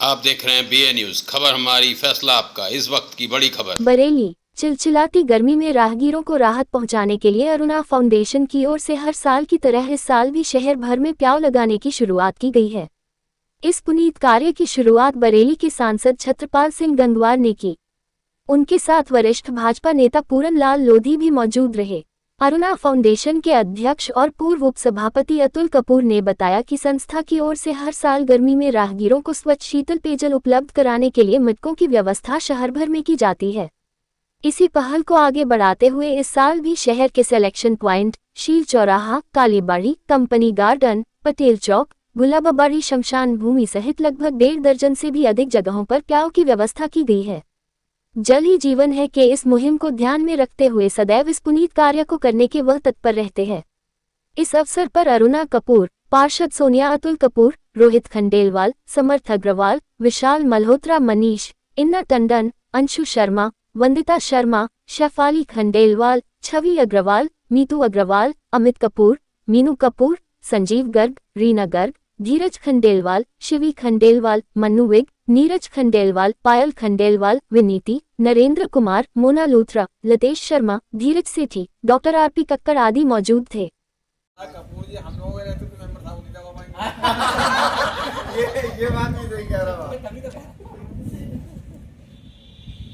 आप देख रहे हैं BA न्यूज, खबर हमारी फैसला आपका। इस वक्त की बड़ी खबर। बरेली चिलचिलाती गर्मी में राहगीरों को राहत पहुंचाने के लिए अरुणा फाउंडेशन की ओर से हर साल की तरह इस साल भी शहर भर में प्याऊ लगाने की शुरुआत की गई है। इस पुनीत कार्य की शुरुआत बरेली के सांसद छत्रपाल सिंह गंगवार ने की। उनके साथ वरिष्ठ भाजपा नेता पूरन लाल लोधी भी मौजूद रहे। अरुणा फाउंडेशन के अध्यक्ष और पूर्व उपसभापति अतुल कपूर ने बताया कि संस्था की ओर से हर साल गर्मी में राहगीरों को स्वच्छ शीतल पेयजल उपलब्ध कराने के लिए मटकों की व्यवस्था शहर भर में की जाती है। इसी पहल को आगे बढ़ाते हुए इस साल भी शहर के सिलेक्शन पॉइंट, शील चौराहा, कालीबाड़ी, कंपनी गार्डन, पटेल चौक, गुलाबाबाड़ी शमशान भूमि सहित लगभग 1.5 दर्जन से भी अधिक जगहों पर प्याऊ की व्यवस्था की गई है। जल ही जीवन है कि इस मुहिम को ध्यान में रखते हुए सदैव इस पुनीत कार्य को करने के वह तत्पर रहते हैं। इस अवसर पर अरुणा कपूर, पार्षद सोनिया, अतुल कपूर, रोहित खंडेलवाल, समर्थ अग्रवाल, विशाल मल्होत्रा, मनीष, इन्ना टंडन, अंशु शर्मा, वंदिता शर्मा, शेफाली खंडेलवाल, छवि अग्रवाल, मीतू अग्रवाल, अमित कपूर, मीनू कपूर, संजीव गर्ग, रीना गर्ग, धीरज खंडेलवाल, शिवी खंडेलवाल, मन्नू विग, नीरज खंडेलवाल, पायल खंडेलवाल, विनीति, नरेंद्र कुमार, मोना लूथरा, लतेश शर्मा, धीरज सेठी, डॉक्टर RP कक्कड़ आदि मौजूद थे। कपूर जी हम लोग रहते तो मेंबर साहब नहीं लगा पाएंगे। ये बात भी सही कह रहा है।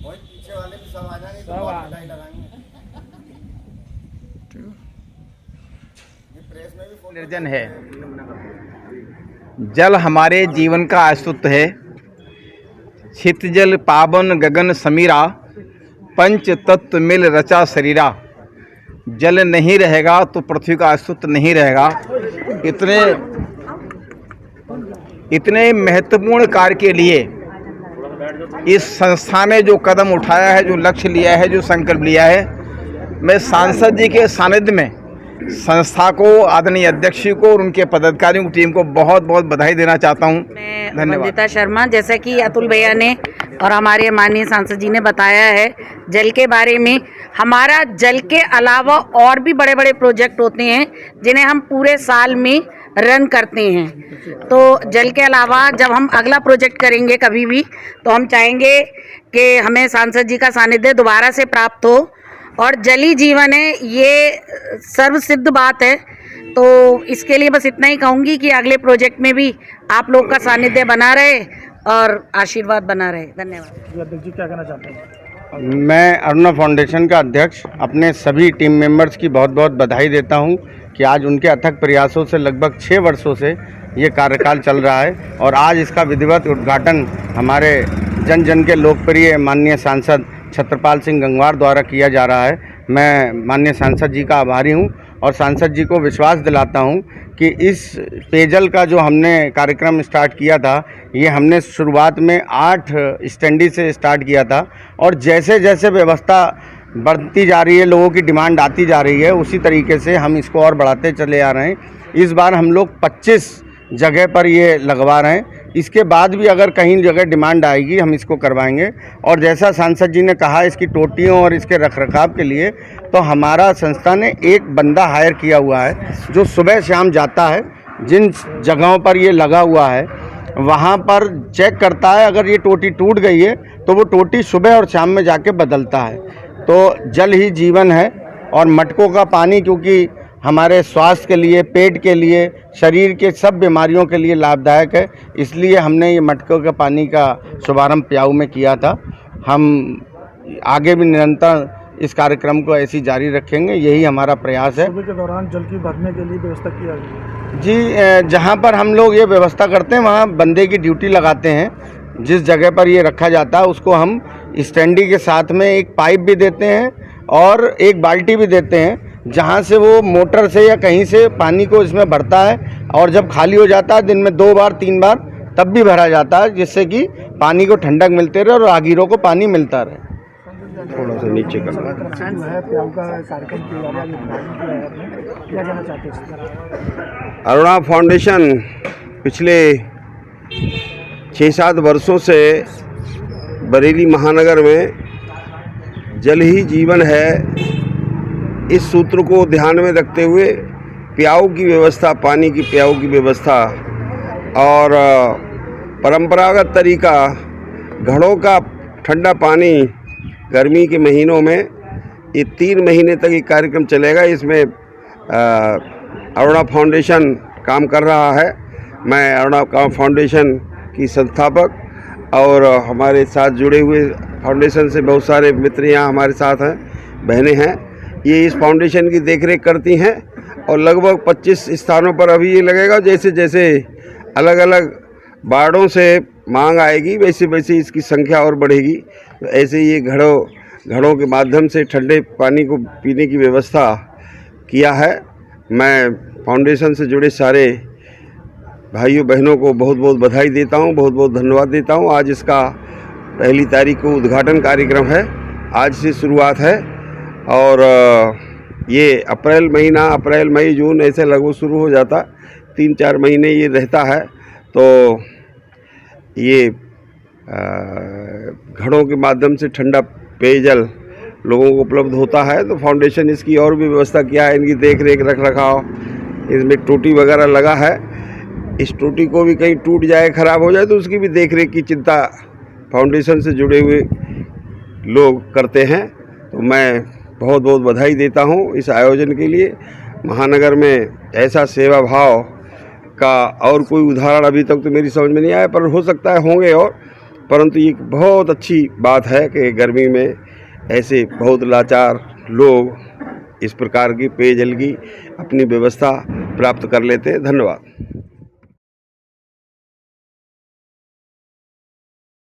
बहुत पीछे वाले भी सब आ जाएंगे तो बहुत पिटाई लगाएंगे। ये प्रेस में भी निर्जन है। जल हमारे जीवन का अस्तित्व है। छित जल पावन गगन समीरा, पंच तत्व मिल रचा शरीरा। जल नहीं रहेगा तो पृथ्वी का अस्तित्व नहीं रहेगा। इतने महत्वपूर्ण कार्य के लिए इस संस्था ने जो कदम उठाया है, जो लक्ष्य लिया है, जो संकल्प लिया है, मैं सांसद जी के सानिध्य में संस्था को, आदरणीय अध्यक्ष जी को और उनके पदाधिकारियों की टीम को बहुत बहुत बधाई देना चाहता हूं। मैं वंदिता शर्मा, जैसा कि अतुल भैया ने और हमारे माननीय सांसद जी ने बताया है जल के बारे में, हमारा जल के अलावा और भी बड़े बड़े प्रोजेक्ट होते हैं जिन्हें हम पूरे साल में रन करते हैं। तो जल के अलावा जब हम अगला प्रोजेक्ट करेंगे कभी भी, तो हम चाहेंगे कि हमें सांसद जी का सानिध्य दोबारा से प्राप्त हो। और जल ही जीवन है, ये सर्वसिद्ध बात है। तो इसके लिए बस इतना ही कहूँगी कि अगले प्रोजेक्ट में भी आप लोग का सानिध्य बना रहे और आशीर्वाद बना रहे। धन्यवाद। अध्यक्ष जी क्या कहना चाहते हैं? मैं अरुणा फाउंडेशन का अध्यक्ष अपने सभी टीम मेंबर्स की बहुत बहुत बधाई देता हूं कि आज उनके अथक प्रयासों से लगभग 6 वर्षों से ये कार्यकाल चल रहा है और आज इसका विधिवत उद्घाटन हमारे जन जन के लोकप्रिय माननीय सांसद छत्रपाल सिंह गंगवार द्वारा किया जा रहा है। मैं माननीय सांसद जी का आभारी हूं और सांसद जी को विश्वास दिलाता हूं कि इस पेयजल का जो हमने कार्यक्रम स्टार्ट किया था, ये हमने शुरुआत में 8 स्टैंडी से स्टार्ट किया था और जैसे जैसे व्यवस्था बढ़ती जा रही है, लोगों की डिमांड आती जा रही है, उसी तरीके से हम इसको और बढ़ाते चले आ रहे हैं। इस बार हम लोग 25 जगह पर ये लगवा रहे हैं। इसके बाद भी अगर कहीं जगह डिमांड आएगी हम इसको करवाएंगे। और जैसा सांसद जी ने कहा, इसकी टोटियों और इसके रखरखाव के लिए तो हमारा संस्था ने एक बंदा हायर किया हुआ है जो सुबह शाम जाता है, जिन जगहों पर ये लगा हुआ है वहाँ पर चेक करता है। अगर ये टोटी टूट गई है तो वो टोटी सुबह और शाम में जाके बदलता है। तो जल ही जीवन है और मटकों का पानी क्योंकि हमारे स्वास्थ्य के लिए, पेट के लिए, शरीर के सब बीमारियों के लिए लाभदायक है, इसलिए हमने ये मटकों के पानी का शुभारंभ प्याऊ में किया था। हम आगे भी निरंतर इस कार्यक्रम को ऐसी जारी रखेंगे, यही हमारा प्रयास है। सुबह के दौरान जल की भरने के लिए व्यवस्था की जाएगी जी। जहाँ पर हम लोग ये व्यवस्था करते हैं वहाँ बंदे की ड्यूटी लगाते हैं। जिस जगह पर ये रखा जाता है उसको हम स्टैंडी के साथ में एक पाइप भी देते हैं और एक बाल्टी भी देते हैं, जहाँ से वो मोटर से या कहीं से पानी को इसमें भरता है और जब खाली हो जाता है दिन में 2 बार 3 बार तब भी भरा जाता है, जिससे कि पानी को ठंडक मिलते रहे और राहगीरों को पानी मिलता रहे। थोड़ा सा नीचे करना है। अरुणा फाउंडेशन पिछले 6-7 वर्षों से बरेली महानगर में जल ही जीवन है, इस सूत्र को ध्यान में रखते हुए प्याऊ की व्यवस्था, पानी की प्याऊ की व्यवस्था और परंपरागत तरीका घड़ों का ठंडा पानी गर्मी के महीनों में ये 3 महीने तक ये कार्यक्रम चलेगा। इसमें अरुणा फाउंडेशन काम कर रहा है। मैं अरुणा फाउंडेशन की संस्थापक और हमारे साथ जुड़े हुए फाउंडेशन से बहुत सारे मित्र यहाँ हमारे साथ हैं, बहनें हैं। ये इस फाउंडेशन की देखरेख करती हैं और लगभग 25 स्थानों पर अभी ये लगेगा। जैसे जैसे अलग अलग वार्डों से मांग आएगी वैसे वैसे इसकी संख्या और बढ़ेगी। तो ऐसे ये घड़ों के माध्यम से ठंडे पानी को पीने की व्यवस्था किया है। मैं फाउंडेशन से जुड़े सारे भाइयों बहनों को बहुत बहुत बधाई देता हूँ, बहुत बहुत धन्यवाद देता हूँ। आज इसका 1 तारीख को उद्घाटन कार्यक्रम है, आज से शुरुआत है और ये अप्रैल, मई, जून ऐसे लगभग शुरू हो जाता, 3-4 महीने ये रहता है। तो ये घड़ों के माध्यम से ठंडा पेयजल लोगों को उपलब्ध होता है। तो फाउंडेशन इसकी और भी व्यवस्था किया है, इनकी देख रेख रख रखाव, इसमें टूटी वगैरह लगा है। इस टूटी को भी कहीं टूट जाए, ख़राब हो जाए तो उसकी भी देख रेख की चिंता फाउंडेशन से जुड़े हुए लोग करते हैं। तो मैं बहुत बहुत बधाई देता हूँ इस आयोजन के लिए। महानगर में ऐसा सेवा भाव का और कोई उदाहरण अभी तक तो मेरी समझ में नहीं आया, पर हो सकता है होंगे और, परंतु ये बहुत अच्छी बात है कि गर्मी में ऐसे बहुत लाचार लोग इस प्रकार की पेयजल की अपनी व्यवस्था प्राप्त कर लेते हैं। धन्यवाद।